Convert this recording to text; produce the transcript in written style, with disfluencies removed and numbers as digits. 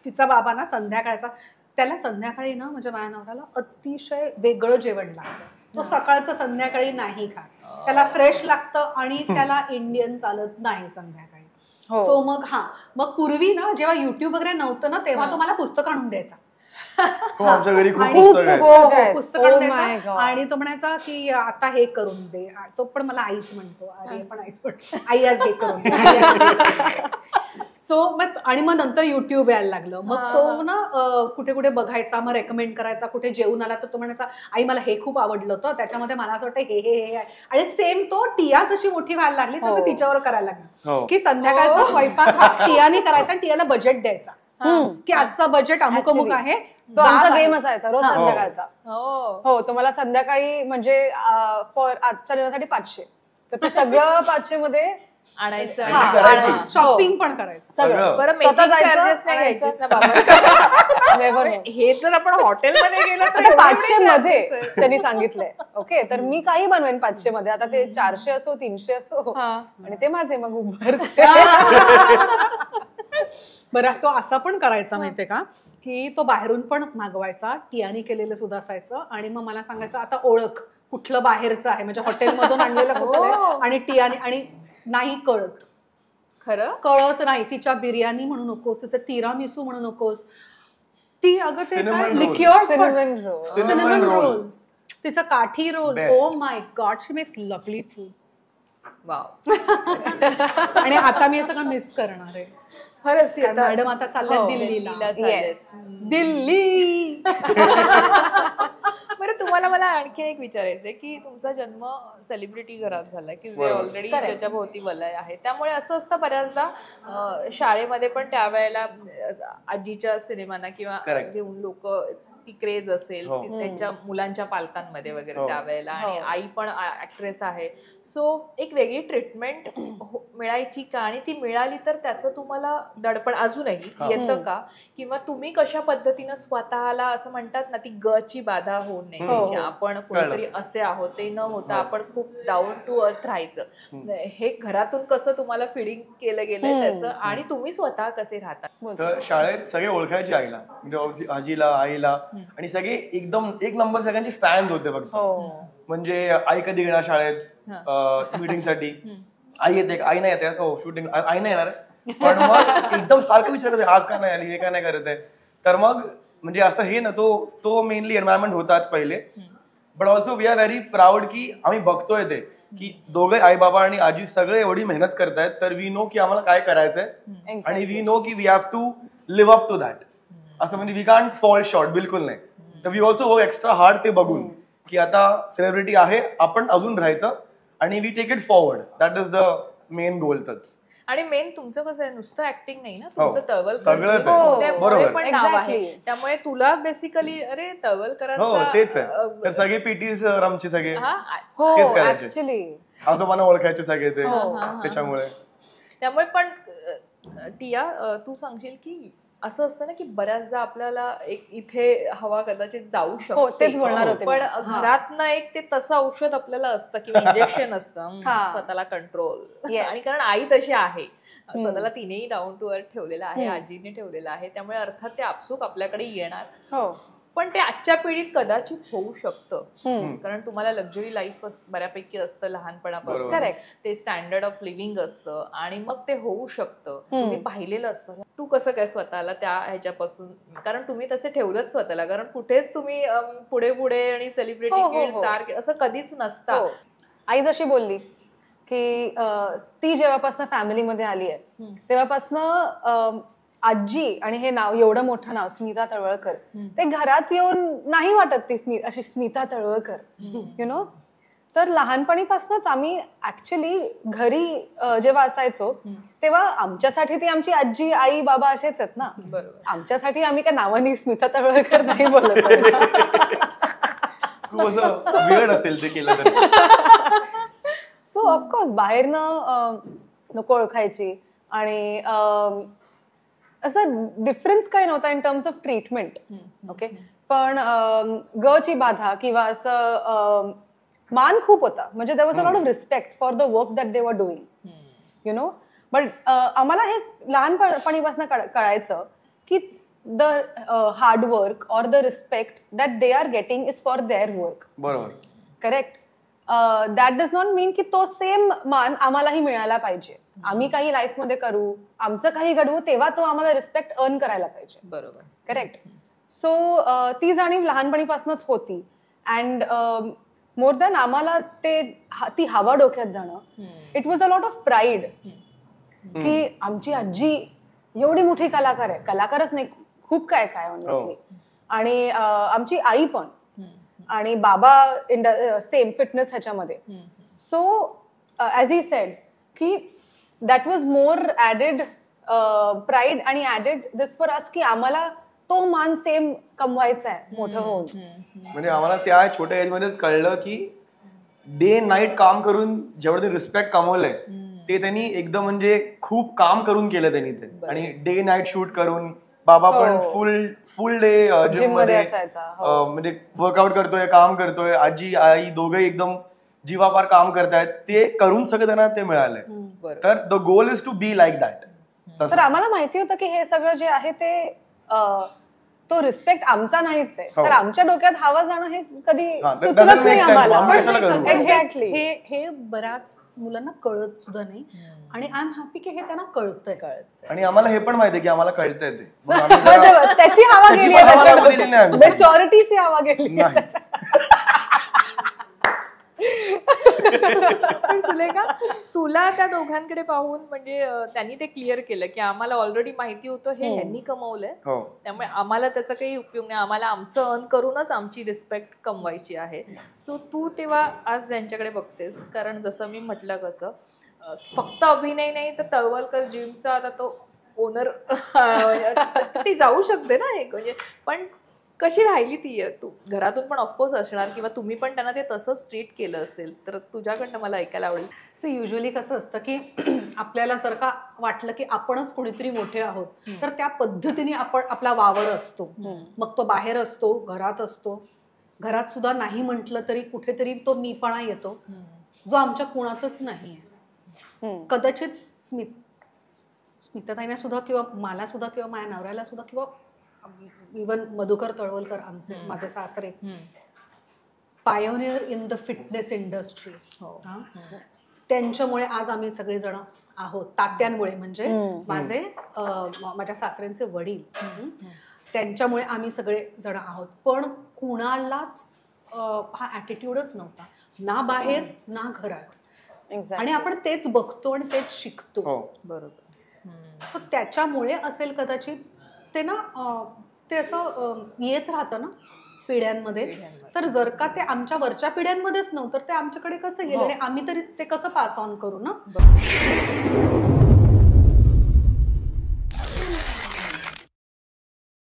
तिचा बाबा ना संध्याकाळचा, त्याला संध्याकाळी ना म्हणजे माझ्या नवऱ्याला अतिशय वेगळं जेवण लागतं. तो सकाळचं संध्याकाळी नाही खात, त्याला फ्रेश लागतं आणि त्याला इंडियन चालत नाही संध्याकाळी. सो मग पूर्वी ना जेव्हा युट्यूब वगैरे नव्हतं ना तेव्हा तो मला पुस्तक आणून द्यायचा. आमच्या घरी खूप पुस्तक आणून द्यायचा आणि तो म्हणायचा की आता हे करून दे. तो पण मला आईच म्हणतो, अरे पण आईच म्हणतो, आई आज हे करून दे. सो मग आणि मग नंतर युट्यूब यायला लागलं. मग तो ना कुठे कुठे बघायचा, मग रेकमेंड करायचा. कुठे जेवून आला तर तो म्हणायचा आई मला हे खूप आवडलं होतं, त्याच्यामध्ये मला असं वाटतं हे हे हे आहे. आणि सेम तो टिया जशी मोठी व्हायला लागली तसं तिच्यावर करायला लागली की संध्याकाळचा स्वयंपाक हा टियाने करायचा आणि टियाला बजेट द्यायचा की आजचा बजेट अमुक अमुक आहे. तो आमचा गेम असायचा रोज संध्याकाळचा. हो, तो मला संध्याकाळी म्हणजे आजच्या दिवसासाठी 500, तर ते सगळं 500 मध्ये आणायचं, शॉपिंग पण करायचं सगळं. बरं, हे जर आपण हॉटेलमध्ये गेलो तर 500 मध्ये त्यांनी सांगितलंय. ओके, तर मी काही बनवेन 500 मध्ये. आता ते 400 असो 300 असो आणि ते माझे मग उभर. बरं, तो असा पण करायचा माहितीये का की तो बाहेरून पण मागवायचा, टियानी केलेलं सुद्धा असायचं. आणि मग मला सांगायचं आता ओळख कुठलं बाहेरचं आहे, म्हणजे हॉटेलमधून आणलेलं कुठलं आणि टियानी, आणि नाही कळत, खरं कळत नाही. तिच्या बिर्याणी म्हणू नकोस, तिचं तिरामिसू म्हणू नकोस, ती अगं ते लिक्युअर सिनेमन रोल्स, तिचं kathi roll. Oh my God, she makes lovely food. Wow. आणि आता मी हे सगळं मिस करणार आहे. खरंच ती मॅडम आता चालल्या दिल्लीला. दिल्ली. बरं, तुम्हाला मला आणखी एक विचारायचंय की तुमचा जन्म सेलिब्रिटी घरात झालाय की जे ऑलरेडी त्याच्या भोवती वलय आहे, त्यामुळे असं असतं बऱ्याचदा शाळेमध्ये पण त्यावेळेला आजीच्या सिनेमांना किंवा घेऊन लोक ती क्रेज असेल त्यांच्या मुलांच्या पालकांमध्ये वगैरे त्यावेळेला, आणि आई पण ऍक्ट्रेस आहे. सो एक वेगळी ट्रीटमेंट मिळायची का, आणि ती मिळाली तर त्याचं तुम्हाला दडपण अजूनही येतं का, किंवा तुम्ही कशा पद्धतीनं स्वतःला असं म्हणतात ना ती गची बाधा होऊ नये, आपण कोणतरी असे आहोत ते न होता आपण खूप डाऊन टू अर्थ राहायचं, हे घरातून कसं तुम्हाला फिडिंग केलं गेलंय त्याचं, आणि तुम्ही स्वतः कसे राहता? तर शाळेत सगळे ओळखायचे आईला, म्हणजे आजीला आईला, आणि सगळे एकदम एक नंबर सगळ्यांचे फॅन्स होते फक्त. म्हणजे आई कधी येणार शाळेत मीटिंग साठी, आई येते आई नाही येते, हो शूटिंग आई नाही येणार, पण मग एकदम सारखं विचारत आहे आज का नाही आली, हे का नाही करत आहे. तर मग म्हणजे असं हे ना तो मेनली एन्व्हायरमेंट होताच पहिले. But also we are very proud की आम्ही बघतोय ते की दोघे आई बाबा आणि आजी सगळे एवढी मेहनत करतायत, तर वी नो की आम्हाला काय करायचंय आणि वी नो की we have to live up to that. असं म्हणजे वी कांट फॉल शॉर्ट, बिलकुल नाही. तर we also work extra hard ते बघून की आता सेलिब्रिटी आहे, आपण अजून राहायचं आणि we take it forward. That is the main goal. तच. आणि मेन तुमचं कसं आहे, नुसतं ऍक्टिंग नाही ना, तुमचं तळवलकर पण नाव आहे, त्यामुळे तुला बेसिकली अरे तळवलकरांचा तेच आहे. तर सगळे पीटी सर आमचे सगळे आजोबांना ओळखायचे सगळे ते, त्याच्यामुळे. त्यामुळे पण टिया तू सांगशील की असं असतं ना की बऱ्याचदा आपल्याला एक इथे हवा कदाचित जाऊ शकतो, तेच बोलणार होते, पण घरात ना एक ते तसं औषध आपल्याला असतं किंवा इंजेक्शन असतं स्वतःला कंट्रोल. आणि कारण आई तशी आहे, स्वतःला तिनेही डाऊन टू अर्थ ठेवलेला आहे, आजीने ठेवलेला आहे, त्यामुळे अर्थात ते आपसूक आपल्याकडे येणार. पण ते आजच्या पिढीत कदाचित होऊ शकतं, कारण तुम्हाला लक्झरी लाईफ बऱ्यापैकी असतं लहानपणापासून, ते स्टँडर्ड ऑफ लिव्हिंग असतं, आणि मग ते होऊ शकतं. तुम्ही पाहिलेलं असतं. तू कसं काय स्वतःला त्या ह्याच्यापासून, कारण तुम्ही तसे ठेवलंच स्वतःला, कारण कुठेच तुम्ही पुढे पुढे आणि सेलिब्रिटी किड स्टार असं कधीच नसतं. आई जशी बोलली की ती जेव्हापासून फॅमिलीमध्ये आली आहे तेव्हापासनं आजी आणि हे नाव, एवढं मोठं नाव स्मिता तळवलकर, ते घरात येऊन नाही वाटत ती अशी स्मिता तळवलकर, यु नो. तर लहानपणीपासूनच आम्ही ऍक्च्युली घरी जेव्हा असायचो तेव्हा आमच्यासाठी ती आमची आजी आई बाबा असेच आहेत ना. आमच्यासाठी आम्ही काय नावानी स्मिता तळवलकर नाही बोलत. असेल ते केलं. सो ऑफकोर्स बाहेरनं नको ओळखायची, आणि असं डिफरन्स काही नव्हता in terms of treatment. Okay, पण ग ची बाधा किंवा असं मान खूप होता, म्हणजे there was a lot of respect for the work that they were doing, you know. But आम्हाला हे लहानपणीपासून कळायचं की the hard work or the respect that they are getting is for their work. बरोबर. करेक्ट. दॅट डज नॉट मीन की तो same मान आम्हालाही मिळायला पाहिजे. आम्ही काही लाईफमध्ये करू, आमचं काही घडवू, तेव्हा तो आम्हाला रिस्पेक्ट अर्न करायला पाहिजे. बरोबर. करेक्ट. सो ती जाणीव लहानपणीपासूनच होती. अँड मोर दॅन आम्हाला ती हवा डोक्यात जाणं, it was a lot of pride की आमची आजी एवढी मोठी कलाकार आहे. कलाकारच नाही, खूप काय काय ऑनेस्टली. आणि आमची आई पण, आणि बाबा सेम फिटनेस ह्याच्यामध्ये. सो ॲज ही सेड की that was more added pride आणि ॲडेड दिस फॉर अस की आम्हाला तो मान सेम कमवायचा आहे मोठं होऊन. म्हणजे आम्हाला त्या छोट्या एज मध्येच कळलं की डे नाईट काम करून जेवढं ते रिस्पेक्ट कमवलंय ते त्यांनी एकदम म्हणजे खूप काम करून केलं त्यांनी ते. आणि डे नाईट शूट करून बाबा पण फुल डे जिम मध्ये म्हणजे वर्कआउट करतोय, काम करतोय. आजी आई दोघे एकदम जीवापार काम करतायत. ते करून सगळं त्यांना ते मिळालंय. तर the goal is to be like that. तर आम्हाला माहिती होतं की हे सगळं जे आहे ते तो रिस्पेक्ट आमचा नाहीच आहे. तर आमच्या डोक्यात हवा जाणं हे कधी सुचलंच नाही आम्हाला. एक्झॅक्टली. हे बऱ्याच मुलांना कळत सुद्धा नाही. आणि आय एम हॅपी की हे त्यांना कळतंय. आणि आम्हाला हे पण माहितीये की आम्हाला कळतंय ते. त्याची हवा गेली, मॅच्युरिटीची हवा गेली. पण सुलेखा, तुला त्या दोघांकडे पाहून म्हणजे त्यांनी ते क्लिअर केलं की आम्हाला ऑलरेडी माहिती होतं हे ह्यांनी कमवलंय, त्यामुळे आम्हाला त्याचा काही उपयोग नाही, आम्हाला आमचं अर्न करूनच आमची रिस्पेक्ट कमवायची आहे. सो तू तेव्हा आज ज्यांच्याकडे बघतेस, कारण जसं मी म्हटलं कसं फक्त अभिनय नाही तर तळवलकर जिमचा आता तो ओनर ती जाऊ शकते ना हे, म्हणजे पण कशी राहिली ती? तू घरातून पण ऑफकोर्स असणार किंवा तुम्ही पण त्यांना ते तसंच ट्रीट केलं असेल, तर तुझ्याकडनं मला ऐकायला आवडेल. युजली कसं असतं की आपल्याला जर का वाटलं की आपणच कोणीतरी मोठे आहोत तर त्या पद्धतीने आपण आपला वावर असतो. मग तो बाहेर असतो, घरात असतो. घरात सुद्धा नाही म्हटलं तरी कुठेतरी तो मीपणा येतो जो आमच्या कुणातच नाही आहे. कदाचित स्मिताताईंना सुद्धा किंवा मला सुद्धा किंवा माझ्या नवऱ्याला सुद्धा किंवा इवन मधुकर तळवलकर आमचे माझे सासरे pioneer in the fitness industry, त्यांच्यामुळे आज आम्ही सगळेजण आहोत. तात्यांमुळे म्हणजे माझ्या सासऱ्यांचे वडील, त्यांच्यामुळे आम्ही सगळे जण आहोत. पण कुणालाच हा ॲटिट्यूडच नव्हता, ना बाहेर ना घरात. आणि आपण तेच बघतो आणि तेच शिकतो. बरोबर. सो त्याच्यामुळे असेल कदाचित ते ना ते असं येत राहतं ना पिढ्यांमध्ये. तर जर का ते आमच्या वरच्या पिढ्यांमध्येच नव्हतं तर ते आमच्याकडे कसं गेलं आणि आम्ही तरी ते कसं पास ऑन करू ना.